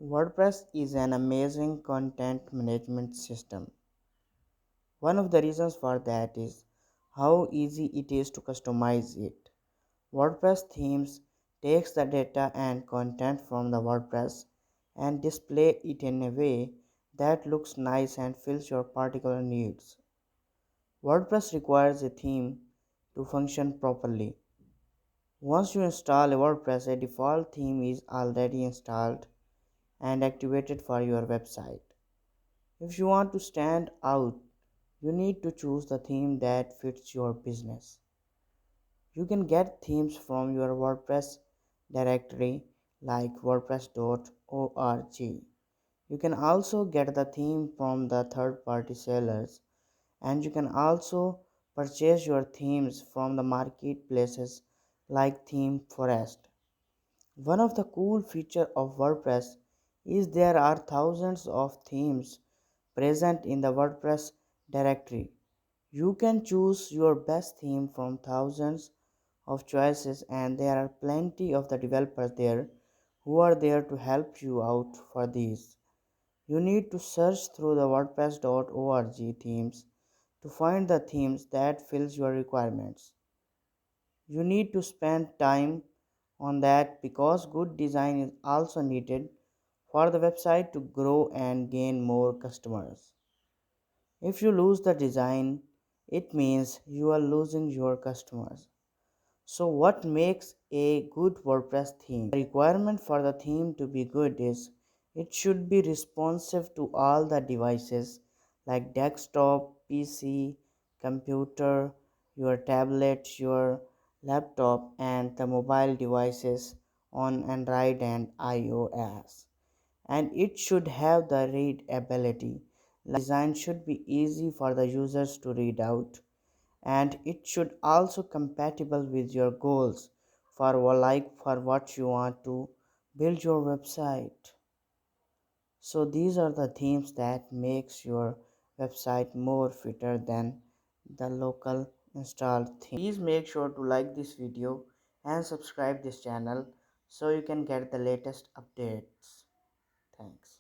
WordPress is an amazing content management system. One of the reasons for that is how easy it is to customize it. WordPress themes takes the data and content from the WordPress and display it in a way that looks nice and fills your particular needs. WordPress requires a theme to function properly. Once you install a WordPress, a default theme is already installed and activated for your website. If you want to stand out, you need to choose the theme that fits your business. You can get themes from your WordPress directory like wordpress.org. You can also get the theme from the third party sellers, and you can also purchase your themes from the marketplaces like ThemeForest. One of the cool features of WordPress is there are thousands of themes present in the WordPress directory. You can choose your best theme from thousands of choices, and there are plenty of the developers there who are there to help you out for these. You need to search through the wordpress.org themes to find the themes that fills your requirements. You need to spend time on that because good design is also needed for the website to grow and gain more customers. If you lose the design, it means you are losing your customers. So, what makes a good WordPress theme? The requirement for the theme to be good is it should be responsive to all the devices like desktop, PC, computer, your tablet, your laptop, and the mobile devices on Android and iOS. And it should have the readability. Design should be easy for the users to read out, and it should also compatible with your goals for what you want to build your website. So these are the themes that makes your website more fitter than the local installed theme. Please make sure to like this video and subscribe this channel so you can get the latest updates. Thanks.